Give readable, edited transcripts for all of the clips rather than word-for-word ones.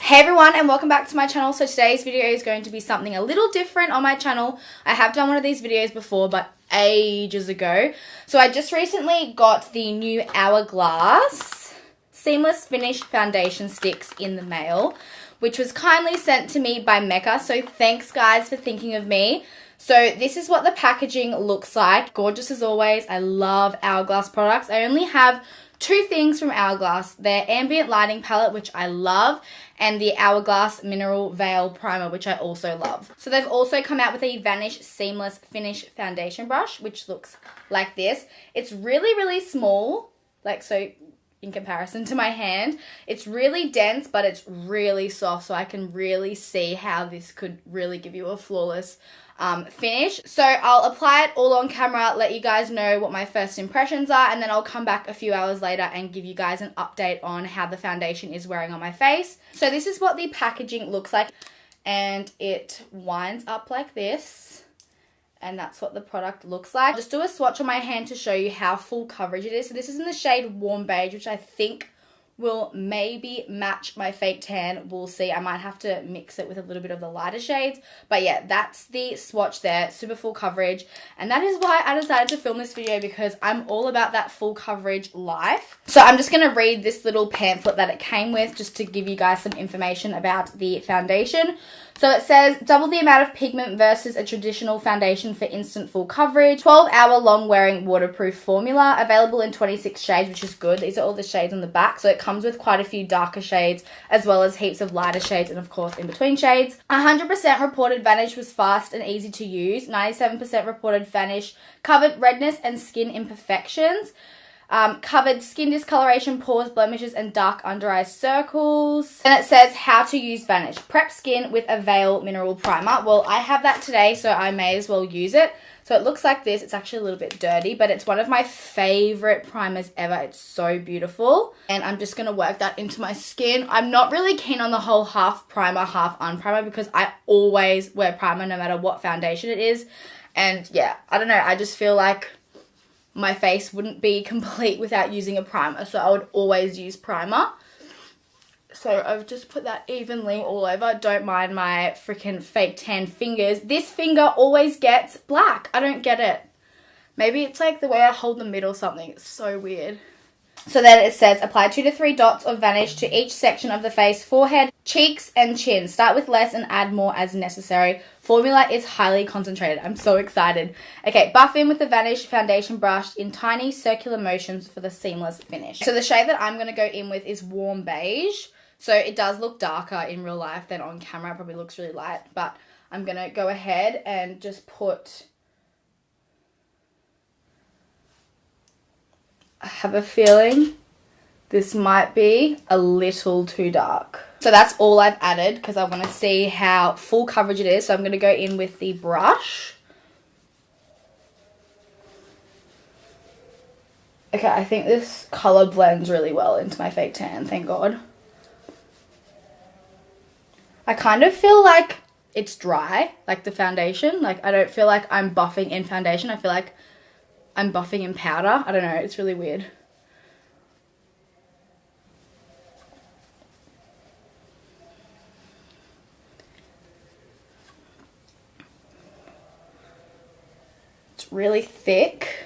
Hey everyone, and welcome back to my channel. So today's video is going to be something a little different on my channel. I have done one of these videos before, but ages ago. So I just recently got the new Hourglass Seamless Finish Foundation Sticks in the mail, which was kindly sent to me by Mecca. So thanks guys for thinking of me. So this is what the packaging looks like. Gorgeous as always. I love Hourglass products. I only have two things from Hourglass. Their ambient lighting palette, which I love, and the Hourglass Mineral Veil Primer, which I also love. So they've also come out with a Vanish Seamless Finish Foundation Brush, which looks like this. It's really, really small, like so in comparison to my hand. It's really dense, but it's really soft, so I can really see how this could really give you a flawless finish. So I'll apply it all on camera, let you guys know what my first impressions are, and then I'll come back a few hours later and give you guys an update on how the foundation is wearing on my face. So this is what the packaging looks like, and it winds up like this, and that's what the product looks like. I'll just do a swatch on my hand to show you how full coverage it is. So this is in the shade Warm Beige, which I think will maybe match my fake tan. We'll see. I might have to mix it with a little bit of the lighter shades. But yeah, that's the swatch there. Super full coverage. And that is why I decided to film this video, because I'm all about that full coverage life. So I'm just going to read this little pamphlet that it came with just to give you guys some information about the foundation. So it says, double the amount of pigment versus a traditional foundation for instant full coverage. 12-hour long wearing waterproof formula. Available in 26 shades, which is good. These are all the shades on the back. So it comes with quite a few darker shades, as well as heaps of lighter shades, and of course in between shades. 100% reported Vanish was fast and easy to use. 97% reported Vanish covered redness and skin imperfections. Covered skin discoloration, pores, blemishes, and dark under eye circles. And it says how to use Vanish. Prep skin with a Veil Mineral Primer. Well, I have that today, so I may as well use it. So it looks like this. It's actually a little bit dirty, but it's one of my favorite primers ever. It's so beautiful. And I'm just going to work that into my skin. I'm not really keen on the whole half primer, half unprimer, because I always wear primer no matter what foundation it is. And yeah, I don't know. I just feel like my face wouldn't be complete without using a primer, so I would always use primer. So I've just put that evenly all over. Don't mind my freaking fake tan fingers. This finger always gets black. I don't get it. Maybe it's like the way I hold the mid or something. It's so weird. So then it says, apply 2 to 3 dots of Vanish to each section of the face, forehead, cheeks, and chin. Start with less and add more as necessary. Formula is highly concentrated. I'm so excited. Okay, buff in with the Vanish foundation brush in tiny circular motions for the seamless finish. So the shade that I'm going to go in with is Warm Beige. So it does look darker in real life than on camera. It probably looks really light, but I'm going to go ahead and just put... I have a feeling this might be a little too dark. So that's all I've added, because I want to see how full coverage it is. So I'm going to go in with the brush. Okay, I think this colour blends really well into my fake tan, thank God. I kind of feel like it's dry, like the foundation. Like I don't feel like I'm buffing in foundation. I feel like I'm buffing in powder. I don't know, it's really weird. It's really thick.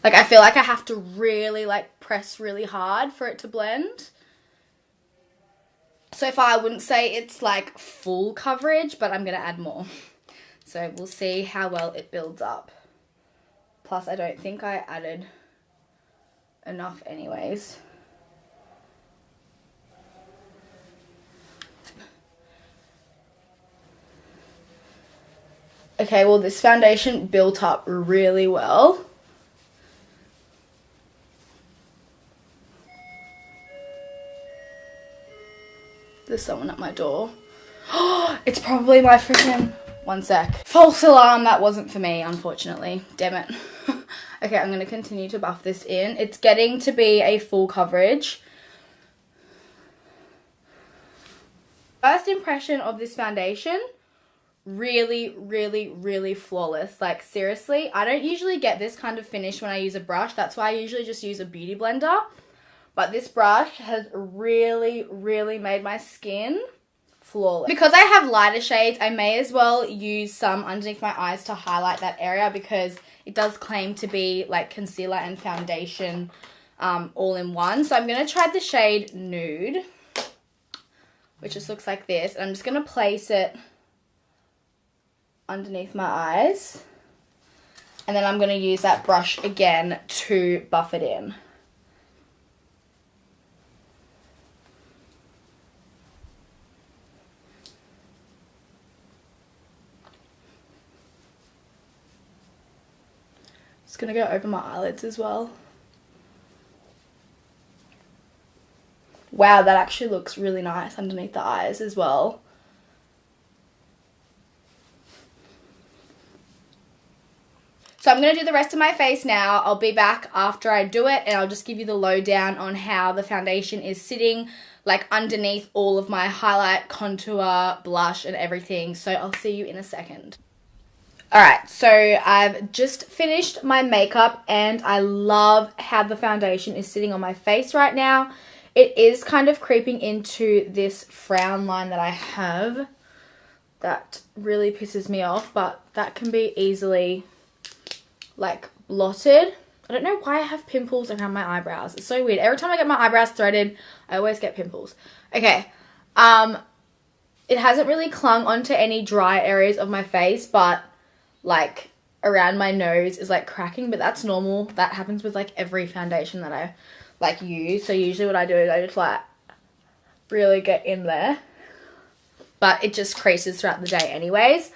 Like I feel like I have to really like press really hard for it to blend. So far I wouldn't say it's like full coverage, but I'm going to add more. So we'll see how well it builds up. Plus, I don't think I added enough anyways. Okay, well this foundation built up really well. There's someone at my door. Oh, it's probably my freaking... One sec. False alarm, that wasn't for me, unfortunately. Damn it. Okay, I'm going to continue to buff this in. It's getting to be a full coverage. First impression of this foundation, really, really, really flawless. Like, seriously, I don't usually get this kind of finish when I use a brush. That's why I usually just use a beauty blender. But this brush has really, really made my skin flawless. Because I have lighter shades, I may as well use some underneath my eyes to highlight that area, because it does claim to be like concealer and foundation all in one. So I'm going to try the shade Nude, which just looks like this. And I'm just going to place it underneath my eyes. And then I'm going to use that brush again to buff it in. Just going to go over my eyelids as well. Wow, that actually looks really nice underneath the eyes as well. So I'm going to do the rest of my face now. I'll be back after I do it, and I'll just give you the lowdown on how the foundation is sitting like underneath all of my highlight, contour, blush and everything. So I'll see you in a second. Alright, so I've just finished my makeup and I love how the foundation is sitting on my face right now. It is kind of creeping into this frown line that I have. That really pisses me off, but that can be easily like blotted. I don't know why I have pimples around my eyebrows. It's so weird. Every time I get my eyebrows threaded, I always get pimples. Okay, it hasn't really clung onto any dry areas of my face, but like around my nose is like cracking, but that's normal. That happens with like every foundation that I like use. So usually what I do is I just like really get in there, but it just creases throughout the day anyways.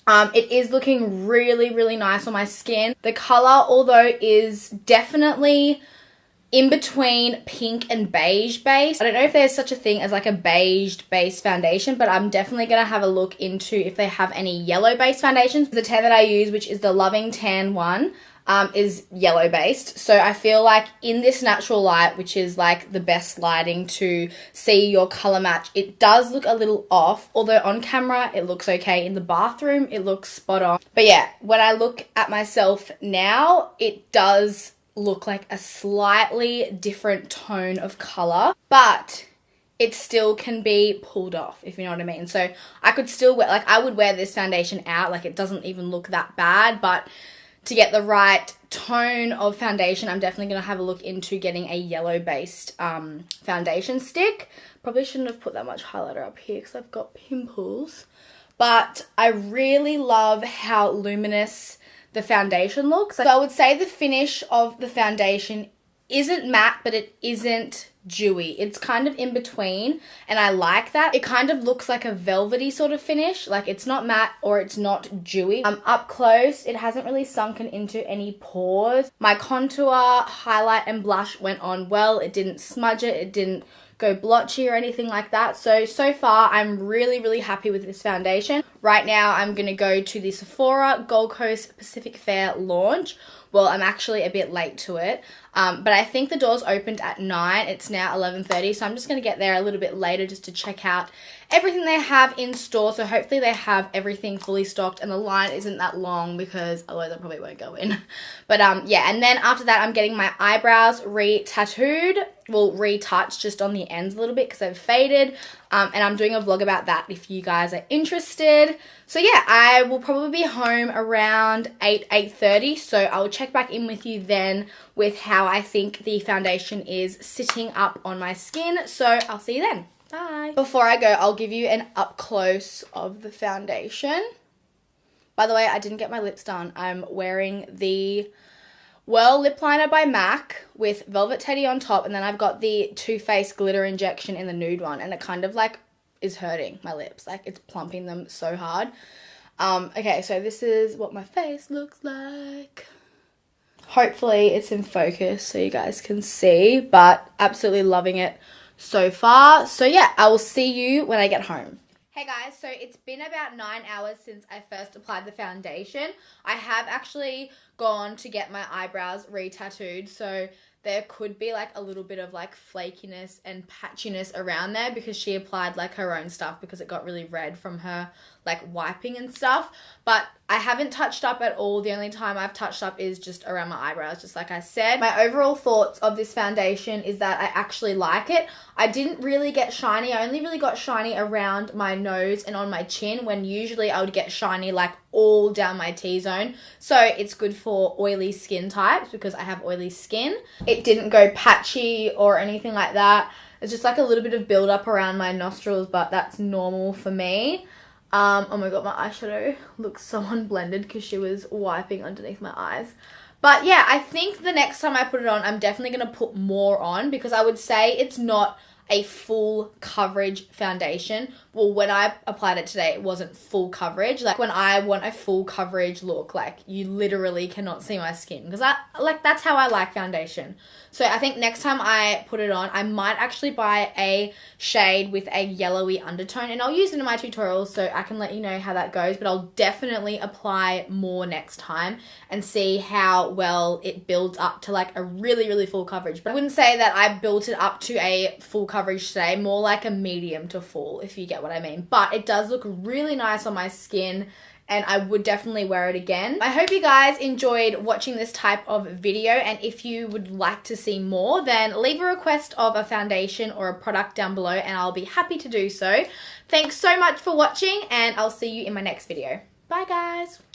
It is looking really, really nice on my skin. The color, although, is definitely in between pink and beige base. I don't know if there's such a thing as like a beige base foundation, but I'm definitely going to have a look into if they have any yellow base foundations. The tan that I use, which is the Loving Tan one, is yellow based. So I feel like in this natural light, which is like the best lighting to see your color match, it does look a little off, although on camera it looks okay. In the bathroom it looks spot on. But yeah, when I look at myself now, it does look like a slightly different tone of color, but it still can be pulled off, if you know what I mean. So I could still wear, like I would wear this foundation out, like it doesn't even look that bad, but to get the right tone of foundation, I'm definitely going to have a look into getting a yellow-based foundation stick. Probably shouldn't have put that much highlighter up here because I've got pimples. But I really love how luminous the foundation looks. So I would say the finish of the foundation isn't matte, but it isn't dewy. It's kind of in between, and I like that. It kind of looks like a velvety sort of finish. Like it's not matte or it's not dewy. Up close, it hasn't really sunken into any pores. My contour, highlight and blush went on well. It didn't smudge it. It didn't go blotchy or anything like that. So far I'm really, really happy with this foundation. Right now I'm going to go to the Sephora Gold Coast Pacific Fair launch. Well, I'm actually a bit late to it, but I think the doors opened at 9. It's now 11:30, so I'm just going to get there a little bit later just to check out everything they have in store. So hopefully they have everything fully stocked and the line isn't that long, because otherwise I probably won't go in. But yeah, and then after that I'm getting my eyebrows re-tattooed. Well, retouched just on the ends a little bit because they've faded. And I'm doing a vlog about that if you guys are interested. So yeah, I will probably be home around 8:30. So I'll check back in with you then with how I think the foundation is sitting up on my skin. So I'll see you then. Bye. Before I go, I'll give you an up close of the foundation. By the way, I didn't get my lips done. I'm wearing the lip liner by MAC with Velvet Teddy on top, and then I've got the Too Faced glitter injection in the nude one, and it kind of like is hurting my lips. Like it's plumping them so hard. Okay, so this is what my face looks like. Hopefully it's in focus so you guys can see, but absolutely loving it so far. So yeah, I will see you when I get home. Hey guys, so it's been about 9 hours since I first applied the foundation. I have actually gone to get my eyebrows re-tattooed, so there could be like a little bit of like flakiness and patchiness around there because she applied like her own stuff because it got really red from her like wiping and stuff. But I haven't touched up at all. The only time I've touched up is just around my eyebrows, just like I said. My overall thoughts of this foundation is that I actually like it. I didn't really get shiny. I only really got shiny around my nose and on my chin, when usually I would get shiny like all down my T-zone. So it's good for oily skin types because I have oily skin. It didn't go patchy or anything like that. It's just like a little bit of build up around my nostrils, but that's normal for me. Oh my god, my eyeshadow looks so unblended because she was wiping underneath my eyes. But yeah, I think the next time I put it on, I'm definitely going to put more on because I would say it's not a full coverage foundation. Well, when I applied it today, it wasn't full coverage. Like when I want a full coverage look, like you literally cannot see my skin because that's how I like foundation. So I think next time I put it on, I might actually buy a shade with a yellowy undertone, and I'll use it in my tutorials so I can let you know how that goes, but I'll definitely apply more next time and see how well it builds up to like a really, really full coverage. But I wouldn't say that I built it up to a full coverage today, more like a medium to full, if you get what I mean. But it does look really nice on my skin, and I would definitely wear it again. I hope you guys enjoyed watching this type of video, and if you would like to see more, then leave a request of a foundation or a product down below and I'll be happy to do so. Thanks so much for watching, and I'll see you in my next video. Bye guys!